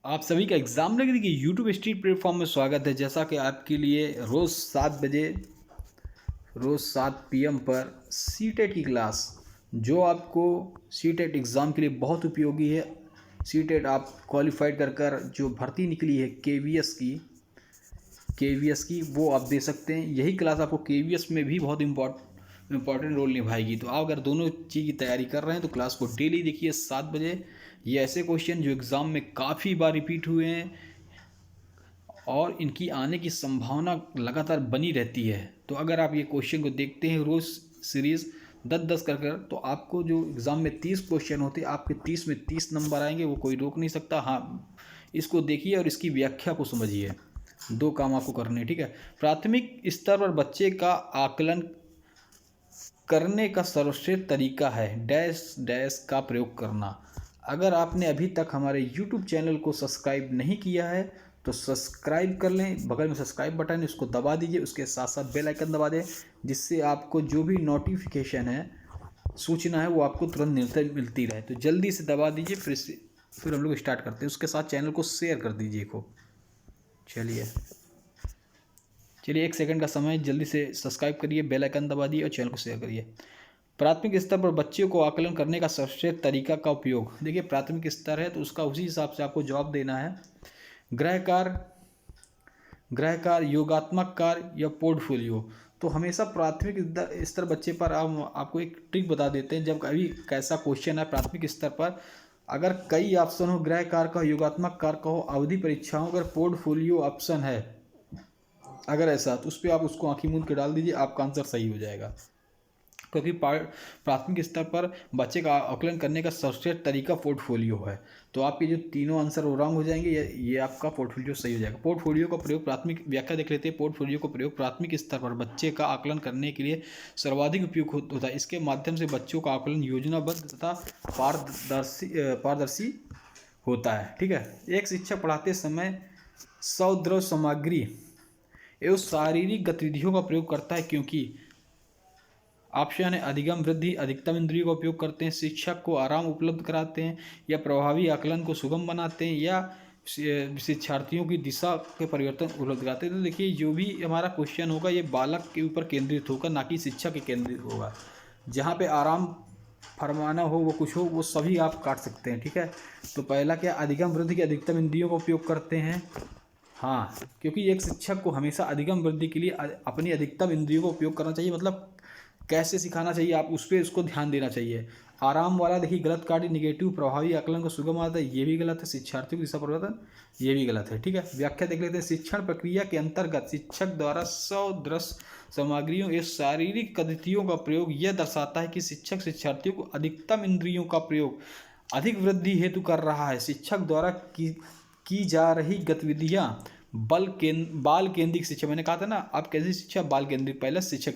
आप सभी का एग्जाम लगे देखिए यूट्यूब स्ट्रीट प्लेटफॉर्म में स्वागत है। जैसा कि आपके लिए रोज़ 7 PM पर सीटेट की क्लास, जो आपको सीटेट एग्ज़ाम के लिए बहुत उपयोगी है। सीटेट आप क्वालिफाइड कर जो भर्ती निकली है केवीएस की वो आप दे सकते हैं। यही क्लास आपको केवीएस में भी बहुत इम्पॉर्टेंट रोल निभाएगी। तो आप अगर दोनों चीज़ की तैयारी कर रहे हैं तो क्लास को डेली देखिए 7 बजे। ये ऐसे क्वेश्चन जो एग्ज़ाम में काफ़ी बार रिपीट हुए हैं और इनकी आने की संभावना लगातार बनी रहती है। तो अगर आप ये क्वेश्चन को देखते हैं रोज़ सीरीज़ 10-10 कर तो आपको जो एग्ज़ाम में 30 क्वेश्चन होते हैं, आपके 30 में 30 नंबर आएंगे, वो कोई रोक नहीं सकता। हाँ, इसको देखिए और इसकी व्याख्या को समझिए। 2 काम आपको करने हैं, ठीक है। प्राथमिक स्तर पर बच्चे का आकलन करने का सर्वश्रेष्ठ तरीका है डैश डैश का प्रयोग करना। अगर आपने अभी तक हमारे YouTube चैनल को सब्सक्राइब नहीं किया है तो सब्सक्राइब कर लें। बगल में सब्सक्राइब बटन है, उसको दबा दीजिए। उसके साथ साथ बेल आइकन दबा दें, जिससे आपको जो भी नोटिफिकेशन है, सूचना है, वो आपको तुरंत मिलती रहे। तो जल्दी से दबा दीजिए। फिर हम लोग स्टार्ट करते हैं। उसके साथ चैनल को शेयर कर दीजिए खूब। चलिए 1 सेकंड का समय, जल्दी से सब्सक्राइब करिए, बेल आइकन दबा दिए और चैनल को शेयर करिए। प्राथमिक स्तर पर बच्चे को आकलन करने का सर्वश्रेष्ठ तरीका का उपयोग। देखिए प्राथमिक स्तर है तो उसका उसी हिसाब से आपको जवाब देना है। गृह कार्य, योगात्मक कार्य या पोर्टफोलियो। तो हमेशा प्राथमिक स्तर बच्चे पर आपको एक ट्रिक बता देते हैं। जब कभी कैसा क्वेश्चन है प्राथमिक स्तर पर, अगर कई ऑप्शन हो, गृह कार्य का हो, योगात्मक कार्य का हो, अवधि परीक्षा हो, अगर पोर्टफोलियो ऑप्शन है, अगर ऐसा, तो उस पर आप उसको आंखी मूंद के डाल दीजिए, आपका आंसर सही हो जाएगा। क्योंकि प्राथमिक स्तर पर बच्चे का आकलन करने का सर्वश्रेष्ठ तरीका पोर्टफोलियो है। तो आपके जो तीनों आंसर वो रॉन्ग हो जाएंगे, ये आपका पोर्टफोलियो सही हो जाएगा। पोर्टफोलियो का प्रयोग प्राथमिक व्याख्या देख लेते हैं। पोर्टफोलियो का प्रयोग प्राथमिक स्तर पर बच्चे का आकलन करने के लिए सर्वाधिक उपयुक्त होता है। इसके माध्यम से बच्चों का आकलन योजनाबद्ध तथा पारदर्शी होता है, ठीक है। एक शिक्षक पढ़ाते समय सौद्रव सामग्री एवं शारीरिक गतिविधियों का प्रयोग करता है, क्योंकि ऑप्शन है अधिगम वृद्धि, अधिकतम इंद्रियों का उपयोग करते हैं, शिक्षक को आराम उपलब्ध कराते हैं, या प्रभावी आकलन को सुगम बनाते हैं, या शिक्षार्थियों की दिशा के परिवर्तन उपलब्ध कराते हैं। तो देखिए जो भी हमारा क्वेश्चन होगा ये बालक के ऊपर केंद्रित होगा, ना कि शिक्षक के केंद्रित होगा। जहाँ पे आराम फरमाना हो, वो कुछ हो, वो सभी आप काट सकते हैं, ठीक है। तो पहला क्या, अधिगम वृद्धि की अधिकतम इंद्रियों का उपयोग करते हैं। हाँ, क्योंकि एक शिक्षक को हमेशा अधिगम वृद्धि के लिए अपनी अधिकतम इंद्रियों का उपयोग करना चाहिए। मतलब कैसे सिखाना चाहिए, आप उस पर उसको ध्यान देना चाहिए। आराम वाला देखिए गलत कार्य, निगेटिव, प्रभावी आकलन को सुगम आता है, ये भी गलत है। शिक्षार्थियों की दिशा परिवर्तन, ये भी गलत है, ठीक है। व्याख्या देख लेते हैं। शिक्षण प्रक्रिया के अंतर्गत शिक्षक द्वारा सौदृश्य सामग्रियों या शारीरिक पद्धतियों का प्रयोग यह दर्शाता है कि शिक्षक शिक्षार्थियों को अधिकतम इंद्रियों का प्रयोग अधिक वृद्धि हेतु कर रहा है। शिक्षक द्वारा की जा रही गतिविधियाँ बाल केंद्रित शिक्षा, मैंने कहा था ना, आप कैसी शिक्षा, बाल केंद्रित, पहले शिक्षक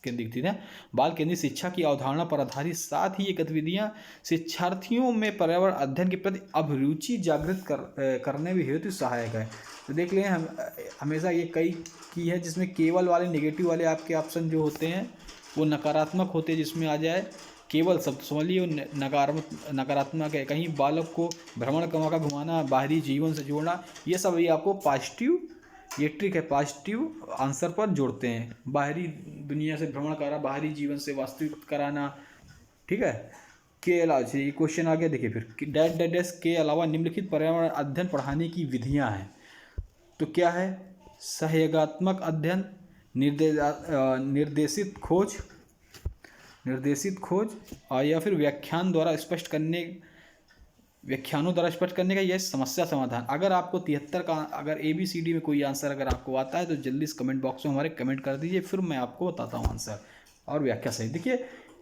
केंद्रित थी ना, बाल केंद्रित शिक्षा की अवधारणा पर आधारित। साथ ही ये गतिविधियां शिक्षार्थियों में पर्यावरण अध्ययन के प्रति अभिरुचि जागृत करने में हेतु सहायक है। तो देख लें, हम हमेशा ये कई की है जिसमें केवल वाले, नेगेटिव वाले आपके ऑप्शन जो होते हैं वो नकारात्मक होते हैं। जिसमें आ जाए केवल शब्द, समझ लिए नकारात्मक है। कहीं बालक को भ्रमण का घुमाना, बाहरी जीवन से जोड़ना, ये सब ये आपको पॉजिटिव, ये ट्रिक है, पॉजिटिव आंसर पर जोड़ते हैं। बाहरी दुनिया से भ्रमण करा, बाहरी जीवन से वास्तविक कराना, ठीक है। के अलावा ये क्वेश्चन आ गया, देखिए फिर डैश डैश डैश के अलावा निम्नलिखित पर्यावरण अध्ययन पढ़ाने की विधियां हैं। तो क्या है, सहयोगात्मक अध्ययन, निर्देशित खोज या फिर व्याख्यानों द्वारा स्पष्ट करने का, यह समस्या समाधान। अगर आपको 73 का, अगर ABCD में कोई आंसर अगर आपको आता है तो जल्दी से कमेंट बॉक्स में हमारे कमेंट कर दीजिए, फिर मैं आपको बताता हूँ आंसर और व्याख्या सही। देखिए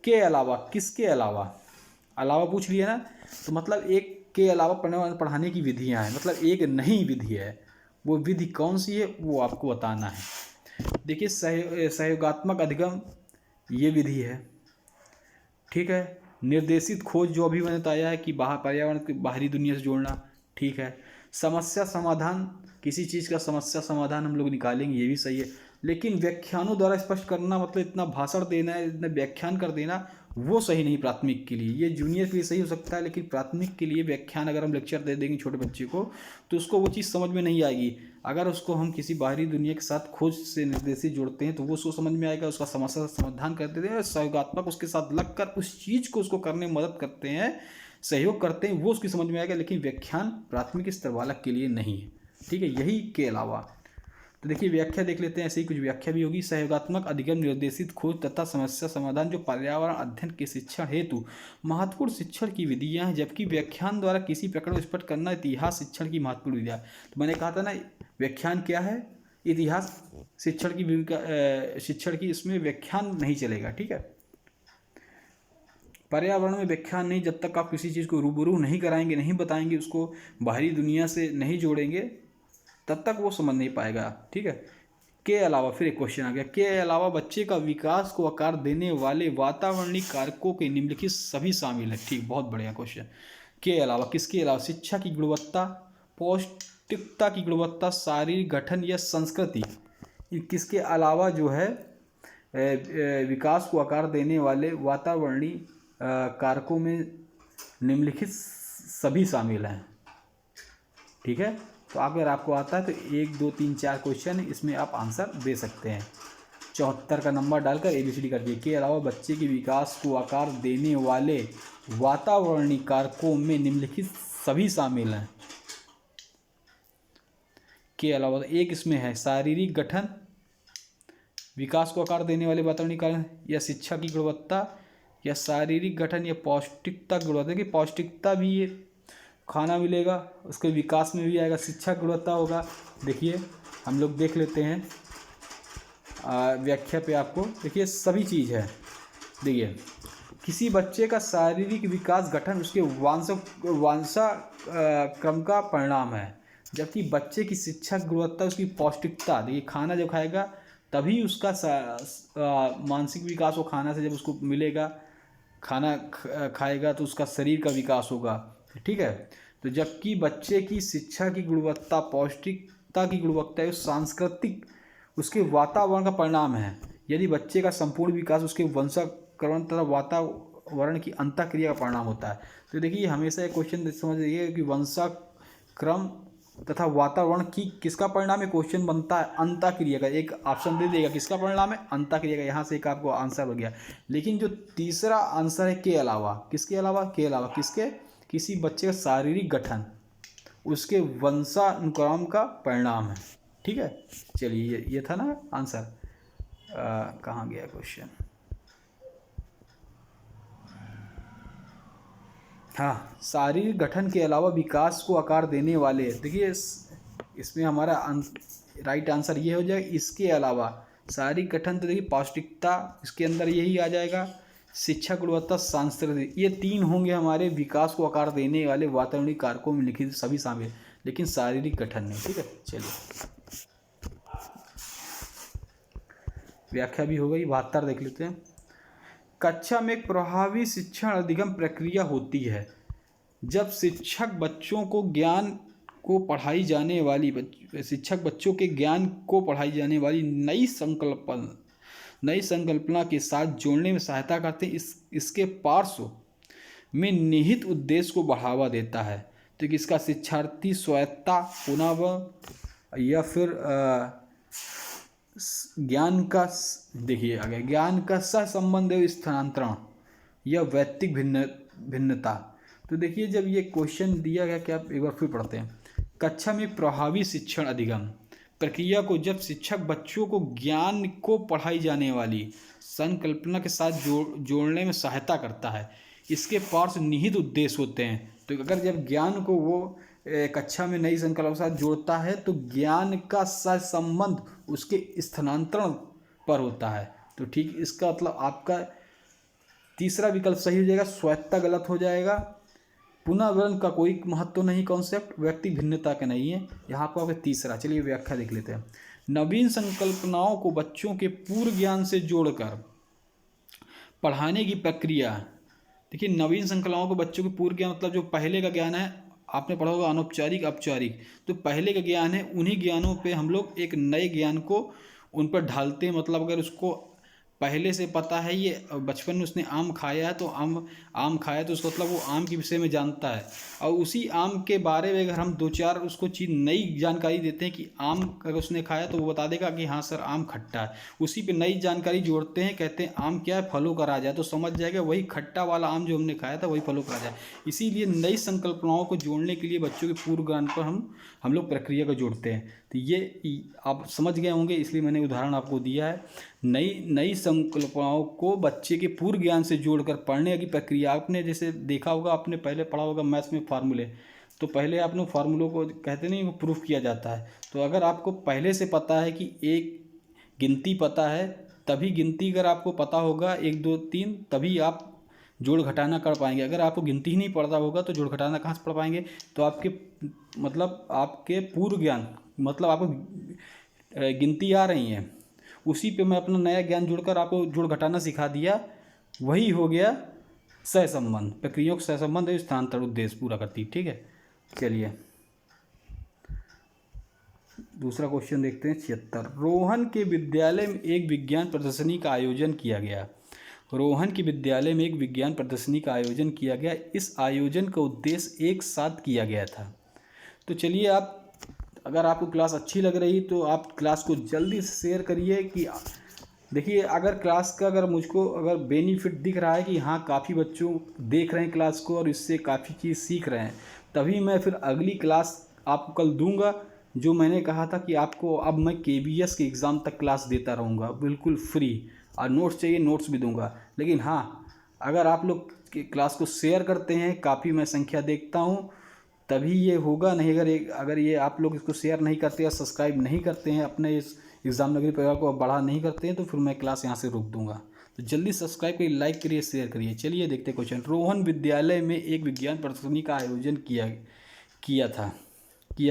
के अलावा, किसके अलावा पूछ लिया ना, तो मतलब एक के अलावा पढ़ाने की विधियाँ हैं, मतलब एक नई विधि है। वो विधि कौन सी है वो आपको बताना है। देखिए सहयोगात्मक अधिगम, ये विधि है, ठीक है। निर्देशित खोज, जो अभी मैंने बताया है कि पर्यावरण की बाहरी दुनिया से जोड़ना, ठीक है। समस्या समाधान, किसी चीज़ का समस्या समाधान हम लोग निकालेंगे, ये भी सही है। लेकिन व्याख्यानों द्वारा स्पष्ट करना, मतलब इतना भाषण देना है, इतना व्याख्यान कर देना, वो सही नहीं प्राथमिक के लिए। ये जूनियर के लिए सही हो सकता है, लेकिन प्राथमिक के लिए व्याख्यान अगर हम लेक्चर दे देंगे छोटे बच्चे को तो उसको वो चीज़ समझ में नहीं आएगी। अगर उसको हम किसी बाहरी दुनिया के साथ खोज से निर्देशित जोड़ते हैं तो वो उसको समझ में आएगा, उसका समस्या का समाधान कर देते हैं, सहयोगात्मक उसके साथ लगकर उस चीज़ को उसको करने में मदद करते हैं, सहयोग करते हैं, वो उसकी समझ में आएगा। लेकिन व्याख्यान प्राथमिक स्तर बालक के लिए नहीं है, ठीक है। यही के अलावा तो देखिए व्याख्या देख लेते हैं, ऐसे ही कुछ व्याख्या भी होगी। सहयोगात्मक अधिगम निर्देशित खोज तथा समस्या समाधान जो पर्यावरण अध्ययन के शिक्षण हेतु महत्वपूर्ण शिक्षण की विधियां हैं, जबकि व्याख्यान द्वारा किसी प्रकरण को स्पष्ट करना इतिहास शिक्षण की महत्वपूर्ण विधियां। तो मैंने कहा था ना, व्याख्यान क्या है, इतिहास शिक्षण की भूमिका, शिक्षण की, इसमें व्याख्यान नहीं चलेगा, ठीक है। पर्यावरण में व्याख्यान नहीं, जब तक आप किसी चीज़ को रूबरू नहीं कराएंगे, नहीं बताएंगे, उसको बाहरी दुनिया से नहीं जोड़ेंगे, तब तक वो समझ नहीं पाएगा, ठीक है। के अलावा फिर एक क्वेश्चन आ गया, के अलावा बच्चे का विकास को आकार देने वाले वातावरणीय कारकों के निम्नलिखित सभी शामिल हैं, ठीक, बहुत बढ़िया क्वेश्चन। के अलावा, किसके अलावा? शिक्षा की गुणवत्ता, पौष्टिकता की गुणवत्ता, शारीरिक गठन या संस्कृति, किसके अलावा जो है विकास को आकार देने वाले वातावरणीय कारकों में निम्नलिखित सभी शामिल हैं, ठीक है। तो अगर आपको आता है तो 1 2 3 4 क्वेश्चन इसमें आप आंसर दे सकते हैं। 74 का नंबर डालकर ABCD कर दिए। के अलावा बच्चे के विकास को आकार देने वाले वातावरणीय कारकों में निम्नलिखित सभी शामिल हैं। के अलावा एक इसमें है शारीरिक गठन, विकास को आकार देने वाले वातावरणीय कारक, या शिक्षा की गुणवत्ता, या शारीरिक गठन, या पौष्टिकता की गुणवत्ता। कि पौष्टिकता भी ये खाना मिलेगा, उसके विकास में भी आएगा, शिक्षा गुणवत्ता होगा। देखिए हम लोग देख लेते हैं व्याख्या पे, आपको देखिए सभी चीज़ है। देखिए किसी बच्चे का शारीरिक विकास गठन उसके वांछा क्रम का परिणाम है, जबकि बच्चे की शिक्षा गुणवत्ता उसकी पौष्टिकता, देखिए खाना जब खाएगा तभी उसका मानसिक विकास हो, खाना से जब उसको मिलेगा, खाना खाएगा तो उसका शरीर का विकास होगा, ठीक है। तो जबकि बच्चे की शिक्षा की गुणवत्ता, पौष्टिकता की गुणवत्ता उस सांस्कृतिक उसके वातावरण का परिणाम है। यदि बच्चे का संपूर्ण विकास उसके वंशानुक्रमण तथा वातावरण की अंतःक्रिया का परिणाम होता है। तो देखिए हमेशा एक क्वेश्चन समझ लीजिए कि वंशाक्रम तथा वातावरण की किसका परिणाम है, क्वेश्चन बनता है अंतःक्रिया का। एक ऑप्शन दे देगा किसका परिणाम है, अंतःक्रिया का। यहाँ से एक आपको आंसर हो गया। लेकिन जो तीसरा आंसर है के अलावा, किसके अलावा? के अलावा किसके? किसी बच्चे का शारीरिक गठन उसके वंशानुक्रम का परिणाम है, ठीक है। चलिए ये था ना आंसर। कहाँ गया क्वेश्चन? हाँ, शारीरिक गठन के अलावा विकास को आकार देने वाले, देखिए इसमें हमारा राइट आंसर ये हो जाएगा, इसके अलावा शारीरिक गठन, तो देखिए पौष्टिकता इसके अंदर यही आ जाएगा, शिक्षा गुणवत्ता, सांस्कृतिक, ये 3 होंगे हमारे विकास को आकार देने वाले वातावरणीय कारकों में लिखित सभी शामिल, लेकिन शारीरिक गठन नहीं, ठीक है। चलिए व्याख्या भी हो गई। 72 देख लेते हैं। कक्षा में एक प्रभावी शिक्षण अधिगम प्रक्रिया होती है जब शिक्षक बच्चों को ज्ञान को पढ़ाई जाने वाली बच्चों के ज्ञान को पढ़ाई जाने वाली नई संकल्पना के साथ जोड़ने में सहायता करते हैं। इसके पार्श्व में निहित उद्देश्य को बढ़ावा देता है। तो इसका शिक्षार्थी स्वायत्ता, पुनः या फिर ज्ञान का, देखिए आगे, ज्ञान का सहसंबंध एवं स्थानांतरण या वैयक्तिक भिन्नता। तो देखिए जब ये क्वेश्चन दिया गया, क्या आप एक बार फिर पढ़ते हैं। कक्षा में प्रभावी शिक्षण अधिगम प्रक्रिया को जब शिक्षक बच्चों को ज्ञान को पढ़ाई जाने वाली संकल्पना के साथ जोड़ने में सहायता करता है। इसके पार्श्व निहित उद्देश्य होते हैं। तो अगर जब ज्ञान को वो कक्षा में नई संकल्पना के साथ जोड़ता है तो ज्ञान का सहसंबंध उसके स्थानांतरण पर होता है। तो ठीक इसका मतलब आपका तीसरा विकल्प सही हो जाएगा, स्वायत्ता गलत हो जाएगा। पुनर्वर्ण का कोई महत्व नहीं, कॉन्सेप्ट व्यक्ति भिन्नता का नहीं है। यहाँ पर आपका तीसरा। चलिए व्याख्या देख लेते हैं। नवीन संकल्पनाओं को बच्चों के पूर्व ज्ञान से जोड़कर पढ़ाने की प्रक्रिया। देखिए नवीन संकल्पनाओं को बच्चों के पूर्व ज्ञान मतलब जो पहले का ज्ञान है, आपने पढ़ा होगा अनौपचारिक, औपचारिक। तो पहले का ज्ञान है, उन्हीं ज्ञानों पे हम लोग एक नए ज्ञान को उन पर ढालते हैं। मतलब अगर उसको पहले से पता है, ये बचपन में उसने आम खाया है तो आम खाया तो उसका मतलब वो आम के विषय में जानता है। और उसी आम के बारे में अगर हम दो चार उसको चीज़ नई जानकारी देते हैं कि आम अगर उसने खाया तो वो बता देगा कि हाँ सर आम खट्टा है। उसी पे नई जानकारी जोड़ते हैं, कहते हैं आम क्या है, फलों का राजा है, तो समझ जाएगा वही खट्टा वाला आम जो हमने खाया था वही फलों का राजा है। इसीलिए नई संकल्पनाओं को जोड़ने के लिए बच्चों के पूर्व ज्ञान पर हम लोग प्रक्रिया को जोड़ते हैं। तो ये आप समझ गए होंगे, इसलिए मैंने उदाहरण आपको दिया है। नई नई संकल्पनाओं को बच्चे के पूर्व ज्ञान से जोड़कर पढ़ने की प्रक्रिया। आपने जैसे देखा होगा, आपने पहले पढ़ा होगा मैथ्स में फार्मूले, तो पहले आपने फार्मूलों को कहते नहीं, वो प्रूफ किया जाता है। तो अगर आपको पहले से पता है कि एक गिनती पता है, तभी गिनती अगर आपको पता होगा 1 2 3, तभी आप जोड़ घटाना कर पाएंगे। अगर आपको गिनती ही नहीं पढ़ता होगा तो जोड़ घटाना कहाँ से पढ़ पाएंगे। तो आपके मतलब आपके पूर्व ज्ञान, मतलब आपको गिनती आ रही हैं, उसी पे मैं अपना नया ज्ञान जोड़कर आपको जोड़ घटाना सिखा दिया, वही हो गया सहसंबंध। प्रक्रियाओं का सहसंबंध है स्थानांतर उद्देश्य पूरा करती। ठीक है, चलिए दूसरा क्वेश्चन देखते हैं। 76, रोहन के विद्यालय में एक विज्ञान प्रदर्शनी का आयोजन किया गया। रोहन के विद्यालय में एक विज्ञान प्रदर्शनी का आयोजन किया गया। इस आयोजन का उद्देश्य एक साथ किया गया था। तो चलिए, आप अगर आपको क्लास अच्छी लग रही तो आप क्लास को जल्दी से शेयर करिए। कि देखिए, अगर क्लास का अगर मुझको अगर बेनिफिट दिख रहा है कि हाँ काफ़ी बच्चों देख रहे हैं क्लास को और इससे काफ़ी चीज़ सीख रहे हैं, तभी मैं फिर अगली क्लास आपको कल दूंगा। जो मैंने कहा था कि आपको अब मैं KBS के एग्ज़ाम तक क्लास देता रहूँगा बिल्कुल फ्री, और नोट्स चाहिए नोट्स भी दूंगा। लेकिन हाँ, अगर आप लोग क्लास को शेयर करते हैं, काफ़ी मैं संख्या देखता हूँ, तभी ये होगा। नहीं अगर ये आप लोग इसको शेयर नहीं करते या सब्सक्राइब नहीं करते हैं, अपने इस एग्ज़ाम नगरी परिवार को बढ़ा नहीं करते हैं, तो फिर मैं क्लास यहाँ से रोक दूंगा। तो जल्दी सब्सक्राइब करिए, लाइक करिए, शेयर करिए। चलिए देखते हैं क्वेश्चन। रोहन विद्यालय में एक विज्ञान प्रदर्शनी का आयोजन किया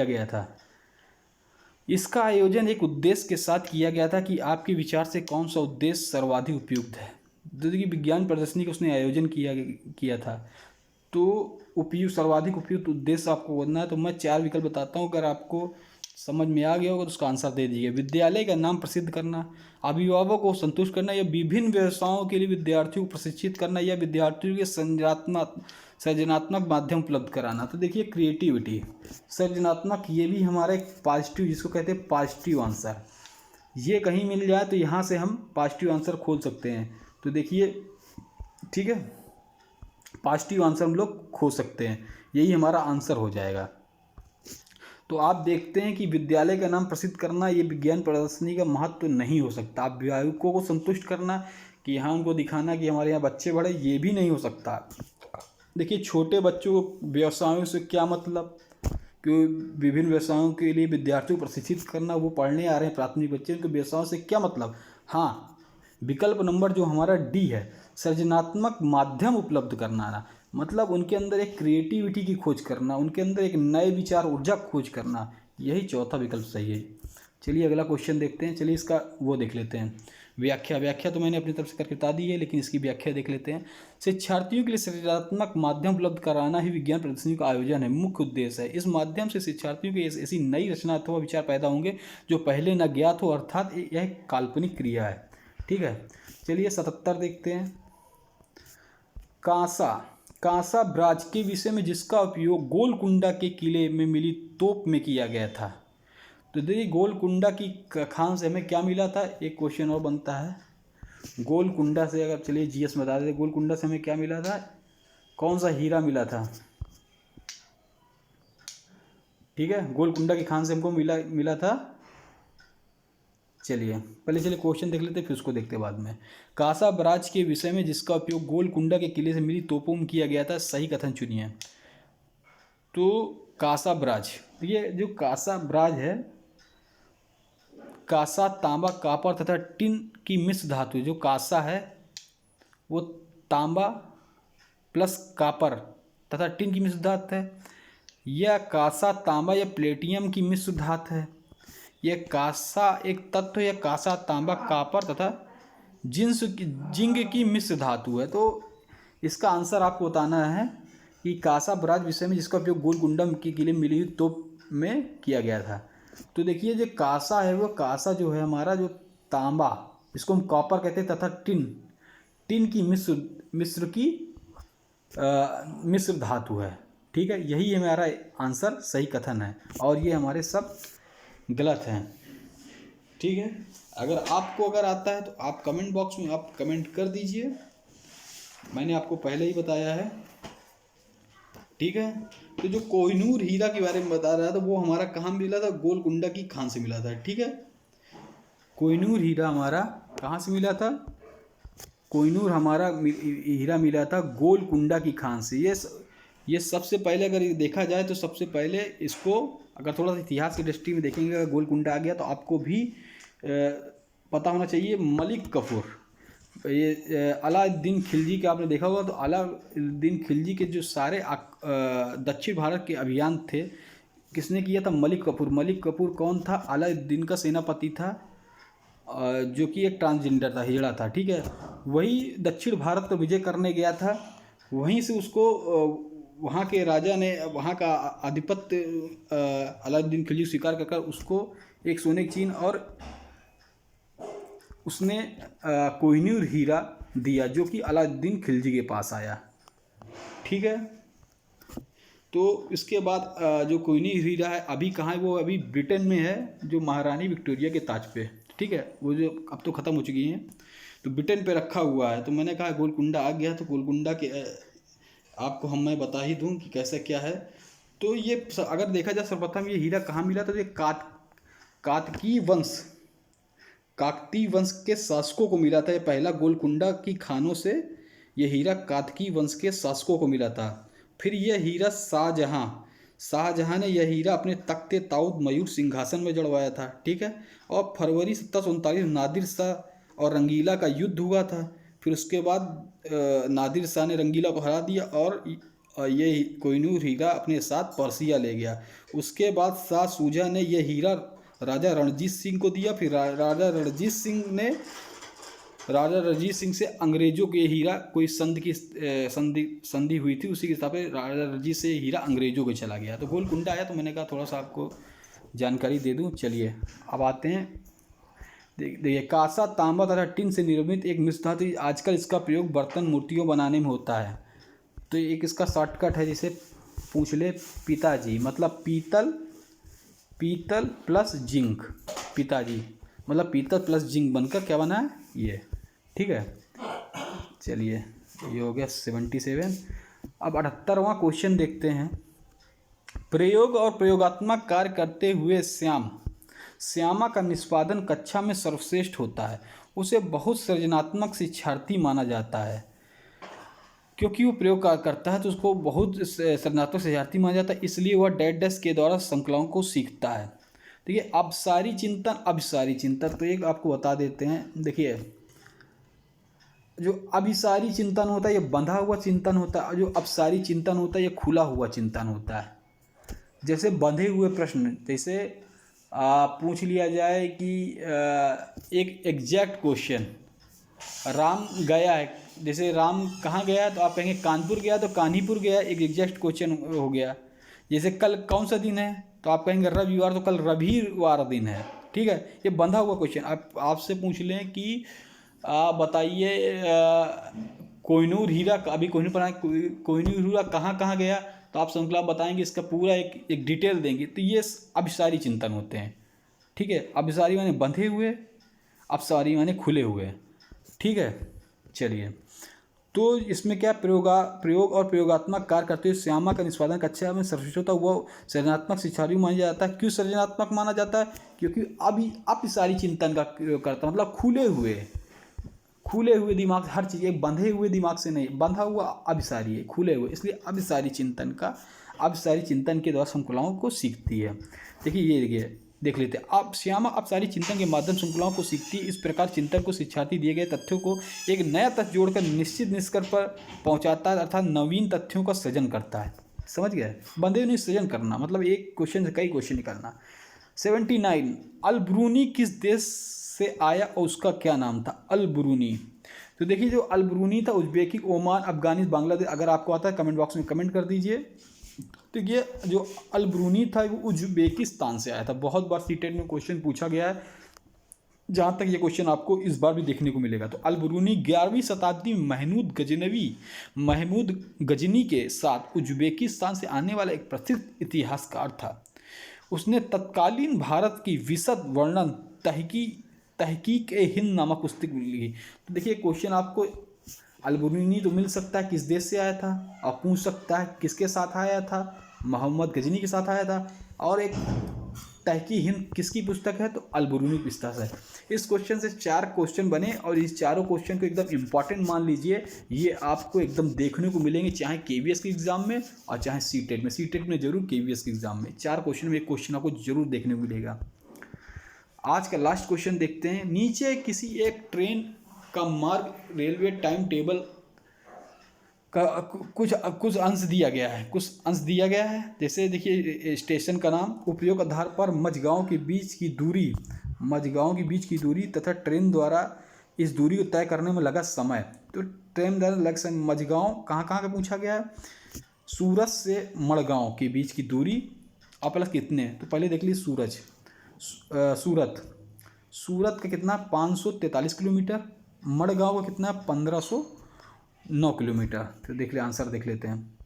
गया था। इसका आयोजन एक उद्देश्य के साथ किया गया था कि आपके विचार से कौन सा उद्देश्य सर्वाधिक उपयुक्त है। देखिए, विज्ञान प्रदर्शनी का उसने आयोजन किया था, तो सर्वाधिक उपयुक्त उद्देश्य आपको बोलना है। तो मैं 4 विकल्प बताता हूँ, अगर आपको समझ में आ गया होगा तो उसका आंसर दे दीजिए। विद्यालय का नाम प्रसिद्ध करना, अभिभावकों को संतुष्ट करना, या विभिन्न व्यवसायों के लिए विद्यार्थियों को प्रशिक्षित करना, या विद्यार्थियों के सृजनात्मक माध्यम उपलब्ध कराना। तो देखिए, क्रिएटिविटी, सृजनात्मक, ये भी हमारा एक पॉजिटिव, जिसको कहते हैं पॉजिटिव आंसर, ये कहीं मिल जाए तो यहाँ से हम पॉजिटिव आंसर खोल सकते हैं। तो देखिए, ठीक है, पॉजिटिव आंसर हम लोग खोज सकते हैं, यही हमारा आंसर हो जाएगा। तो आप देखते हैं कि विद्यालय का नाम प्रसिद्ध करना, ये विज्ञान प्रदर्शनी का महत्व तो नहीं हो सकता। अभिभावकों को संतुष्ट करना, कि यहाँ उनको दिखाना कि हमारे यहाँ बच्चे बड़े, ये भी नहीं हो सकता। देखिए, छोटे बच्चों को व्यवसायों से क्या मतलब, कि विभिन्न व्यवसायों के लिए विद्यार्थियों को प्रशिक्षित करना, वो पढ़ने आ रहे हैं प्राथमिक बच्चे, उनके व्यवसायों से क्या मतलब। हाँ, विकल्प नंबर जो हमारा डी है, सृजनात्मक माध्यम उपलब्ध कराना, मतलब उनके अंदर एक क्रिएटिविटी की खोज करना, उनके अंदर एक नए विचार ऊर्जा खोज करना, यही चौथा विकल्प सही है। चलिए अगला क्वेश्चन देखते हैं। चलिए इसका वो देख लेते हैं, व्याख्या तो मैंने अपनी तरफ से करके बता दी है, लेकिन इसकी व्याख्या देख लेते हैं। शिक्षार्थियों के लिए सृजनात्मक माध्यम उपलब्ध कराना ही विज्ञान प्रदर्शनी का आयोजन है, मुख्य उद्देश्य है। इस माध्यम से शिक्षार्थियों के ऐसी नई रचना अथवा विचार पैदा होंगे जो पहले न ज्ञात हो, अर्थात यह एक काल्पनिक क्रिया है। ठीक है, चलिए 77 देखते हैं। कांसा ब्राज के विषय में जिसका उपयोग गोलकुंडा के किले में मिली तोप में किया गया था। तो देखिए, गोलकुंडा की खान से हमें क्या मिला था, एक क्वेश्चन और बनता है। गोलकुंडा से अगर, चलिए GS में बता देते, गोलकुंडा से हमें क्या मिला था, कौन सा हीरा मिला था। ठीक है, गोलकुंडा की खान से हमको मिला था। चलिए क्वेश्चन देख लेते, फिर उसको देखते बाद में। कांसा ब्राज के विषय में जिसका उपयोग गोलकुंडा के किले से मिली तोपों में किया गया था, सही कथन चुनिए। तो कांसा ब्राज, ये जो कांसा ब्राज है, कांसा, तांबा, कॉपर तथा टिन की मिश्र धातु। जो कांसा है वो तांबा प्लस कॉपर तथा टिन की मिश्र धातु है। यह कांसा, तांबा या प्लेटियम की मिश्र धातु है। यह कांसा एक तत्व या कांसा, तांबा, कॉपर तथा जिंक की मिश्र धातु है। तो इसका आंसर आपको बताना है कि कांसा ब्राज विषय में जिसका उपयोग गोलकुंडा के किले मिली हुई तोप में किया गया था। तो देखिए, जो कांसा है, वो कांसा जो है हमारा, जो तांबा इसको हम कॉपर कहते हैं, तथा टिन की मिश्र धातु है। ठीक है, यही हमारा आंसर सही कथन है और ये हमारे सब गलत हैं। ठीक है, अगर आता है तो आप कमेंट बॉक्स में आप कमेंट कर दीजिए, मैंने आपको पहले ही बताया है। ठीक है, तो जो कोहिनूर हीरा के बारे में बता रहा था वो हमारा कहाँ मिला था, गोलकुंडा की खान से मिला था। ठीक है, कोहिनूर हीरा हमारा कहाँ से मिला था, कोहिनूर हमारा हीरा मिला था गोलकुंडा की खान से। ये सबसे पहले अगर देखा जाए तो सबसे पहले इसको अगर थोड़ा सा इतिहास की दृष्टि में देखेंगे, अगर गोलकुंडा आ गया तो आपको भी पता होना चाहिए मलिक कफूर, ये अलाउद्दीन खिलजी का आपने देखा होगा। तो अलाउद्दीन खिलजी के जो सारे दक्षिण भारत के अभियान थे किसने किया था, मलिक कफूर। मलिक कफूर कौन था, अलाउद्दीन का सेनापति था, जो कि एक ट्रांसजेंडर था, हिजड़ा था। ठीक है, वही दक्षिण भारत पर विजय करने गया था, वहीं से उसको वहाँ के राजा ने वहाँ का आधिपत्य अलाउद्दीन खिलजी स्वीकार कर उसको एक सोने की चीन और उसने कोहिनूर हीरा दिया जो कि अलाउद्दीन खिलजी के पास आया। ठीक है, तो इसके बाद जो कोहिनूर हीरा है अभी कहाँ है, वो अभी ब्रिटेन में है, जो महारानी विक्टोरिया के ताज पे। ठीक है, वो जो अब तो ख़त्म हो चुकी हैं, तो ब्रिटेन पे रखा हुआ है। तो मैंने कहा गोलकुंडा आ गया, तो गोलकुंडा के आपको मैं बता ही दूं कि कैसा क्या है। तो ये अगर देखा जाए सर्वप्रथम ये हीरा कहाँ मिला, तो ये काकतीय वंश के शासकों को मिला था। ये पहला गोलकुंडा की खानों से ये हीरा काकतीय वंश के शासकों को मिला था। फिर यह हीरा शाहजहां ने यह हीरा अपने तख्ते ताऊद मयूर सिंहासन में जड़वाया था। ठीक है, और फरवरी 1739 नादिर शाह और रंगीला का युद्ध हुआ था। फिर उसके बाद नादिर शाह ने रंगीला को हरा दिया और ये कोहिनूर हीरा अपने साथ पर्सिया ले गया। उसके बाद शाह शुजा ने यह हीरा राजा रणजीत सिंह को दिया। फिर राजा रणजीत सिंह से अंग्रेजों के हीरा कोई संधि हुई थी, उसी के हिसाब से राजा रणजीत से हीरा अंग्रेजों को चला गया। तो गोलकुंडा आया, तो मैंने कहा थोड़ा सा आपको जानकारी दे दूं। चलिए अब आते हैं, देखिए कांसा, तांबा तथा टिन से निर्मित एक मिश्र धातु, आजकल इसका प्रयोग बर्तन मूर्तियों बनाने में होता है। तो एक इसका शॉर्टकट है, जिसे पूछ ले पिताजी, मतलब पीतल प्लस जिंक, पिताजी मतलब पीतल प्लस जिंक बनकर क्या बना है ये। ठीक है, चलिए ये हो गया 77। अब 78वां क्वेश्चन देखते हैं। प्रयोग और प्रयोगात्मक कार्य करते हुए श्यामा का निष्पादन कक्षा में सर्वश्रेष्ठ होता है। उसे बहुत सृजनात्मक शिक्षार्थी माना जाता है। क्योंकि वो प्रयोग करता है तो उसको बहुत सृजनात्मक शिक्षार्थी माना जाता है, इसलिए वह डैश के द्वारा श्रृंखलाओं को सीखता है। देखिए अभिसारी चिंतन, तो एक आपको बता देते हैं। देखिए जो अभिसारी चिंतन होता है ये बंधा हुआ चिंतन होता है, जो अभिसारी चिंतन होता है ये खुला हुआ चिंतन होता है। जैसे बंधे हुए प्रश्न, जैसे पूछ लिया जाए कि एक एग्जैक्ट क्वेश्चन, राम गया है, जैसे राम कहाँ गया, तो आप कहेंगे कानपुर गया, तो कान्हीपुर गया, एक एग्जैक्ट क्वेश्चन हो गया। जैसे कल कौन सा दिन है, तो आप कहेंगे रविवार, तो कल रविवार दिन है। ठीक है, ये बंधा हुआ क्वेश्चन। आपसे पूछ लें कि बताइए कोहिनूर हीरा, अभी कोहिनूर हीरा कहाँ गया, तो आप श्रृंखला बताएंगे, इसका पूरा एक डिटेल देंगे। तो ये अभिसारी चिंतन होते हैं। ठीक है, अभिसारी माने बंधे हुए, अपसारी माने खुले हुए। ठीक है, चलिए तो इसमें क्या प्रयोग और प्रयोगात्मक कार्य करते हुए श्यामा का निष्पादन कक्षा में सर्वश्रेष्ठ होता है। वो सृजनात्मक शिक्षार्थी माना जाता है। क्यों सृजनात्मक माना जाता है, क्योंकि अभिसारी चिंतन का प्रयोग करता है, मतलब खुले हुए दिमाग से हर चीज़, एक बंधे हुए दिमाग से नहीं, बंधा हुआ अभिसारी है, खुले हुए, इसलिए अभिसारी चिंतन के द्वारा श्रृंखलाओं को सीखती है। देखिए देख लेते हैं। अब श्यामा अभिसारी चिंतन के माध्यम श्रृंखलाओं को सीखती है। इस प्रकार चिंतन को शिक्षार्थी दिए गए तथ्यों को एक नया तथ्य जोड़कर निश्चित निष्कर्ष पर पहुंचाता है, अर्थात नवीन तथ्यों का सृजन करता है। समझ गए, बंधे नहीं सृजन करना, मतलब एक क्वेश्चन से कई क्वेश्चन निकालना। 79 अल-ब्रूनी किस देश से आया और उसका क्या नाम था। अल-ब्रूनी, तो देखिए जो अल-ब्रूनी था उज्बेकी, ओमान, अफगानिस्तान, बांग्लादेश, अगर आपको आता है कमेंट बॉक्स में कमेंट कर दीजिए। तो ये जो अल-ब्रूनी था वो उज्बेकिस्तान से आया था। बहुत बार सीटेट में क्वेश्चन पूछा गया है जहाँ तक ये क्वेश्चन आपको इस बार भी देखने को मिलेगा। तो अल-बिरूनी 11वीं शताब्दी में महमूद गजनी के साथ उज्बेकिस्तान से आने वाला एक प्रसिद्ध इतिहासकार था। उसने तत्कालीन भारत की विशद वर्णन तहकीक ए हिंद नामक पुस्तक लिखी। तो देखिए क्वेश्चन आपको अल-बिरूनी तो मिल सकता है किस देश से आया था, आप पूछ सकता है किसके साथ आया था, मोहम्मद गजनी के साथ आया था, और एक तहकीक हिंद किसकी पुस्तक है, तो अल-बिरूनी की पुस्तक है। इस क्वेश्चन से 4 क्वेश्चन बने और इस चारों क्वेश्चन को एकदम इंपॉर्टेंट मान लीजिए। ये आपको एकदम देखने को मिलेंगे चाहे केवीएस के एग्जाम में और चाहे सीटेट में। सीटेट में जरूर, केवीएस के एग्जाम में 4 क्वेश्चन में एक क्वेश्चन आपको जरूर देखने को मिलेगा। आज का लास्ट क्वेश्चन देखते हैं। नीचे किसी एक ट्रेन का मार्ग रेलवे टाइम टेबल का कुछ अंश दिया गया है। जैसे देखिए स्टेशन का नाम, उपयोग आधार पर मझगांव के बीच की दूरी तथा ट्रेन द्वारा इस दूरी को तय करने में लगा समय। तो ट्रेन द्वारा लग समय मझगांव कहाँ का पूछा गया है, सूरत से मड़गांव के बीच की दूरी और प्लस कितने। तो पहले देख लीजिए सूरत का कितना 543 किलोमीटर, मड़गांव का कितना 1509 किलोमीटर। तो देख ले आंसर देख लेते हैं।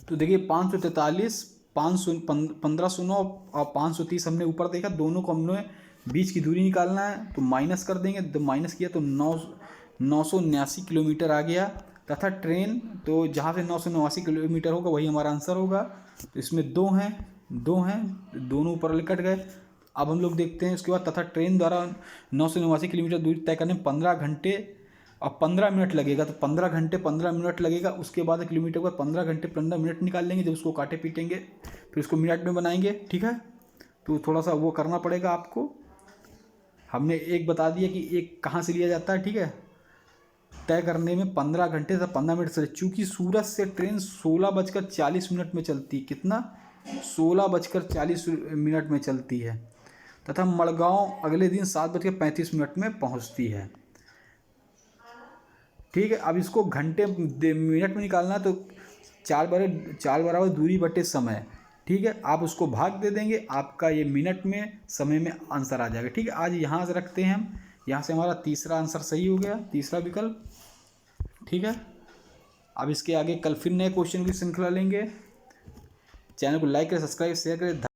तो देखिए 543, 1509 और 530 हमने ऊपर देखा, दोनों को हमने बीच की दूरी निकालना है तो माइनस कर देंगे। तो माइनस किया तो 989 किलोमीटर आ गया। तथा ट्रेन तो जहाँ से 989 किलोमीटर होगा वही हमारा आंसर होगा। तो इसमें दो हैं, दोनों ऊपर कट गए। अब हम लोग देखते हैं उसके बाद, तथा ट्रेन द्वारा 989 किलोमीटर दूरी तय करने में 15 घंटे और 15 मिनट लगेगा। तो 15 घंटे 15 मिनट लगेगा। उसके बाद किलोमीटर का 15 घंटे 15 मिनट निकाल लेंगे। जब उसको काटे पीटेंगे फिर उसको मिनट में बनाएंगे, ठीक है। तो थोड़ा सा वो करना पड़ेगा आपको। हमने एक बता दिया कि एक कहाँ से लिया जाता है, ठीक है। तय करने में 15 घंटे से 15 मिनट से, चूँकि सूरत से ट्रेन 16:40 में चलती, कितना 16:40 में चलती है, तथा मड़गांव अगले दिन 7:35 में पहुंचती है, ठीक है। अब इसको घंटे मिनट में निकालना है तो 4 बराबर दूरी बटे समय, ठीक है। आप उसको भाग दे देंगे, आपका ये मिनट में समय में आंसर आ जाएगा, ठीक है। आज यहाँ से रखते हैं हम, यहाँ से हमारा तीसरा आंसर सही हो गया, तीसरा विकल्प, ठीक है। अब इसके आगे कल फिर नए क्वेश्चन की श्रृंखला लेंगे। चैनल को लाइक करें, सब्सक्राइब शेयर करें।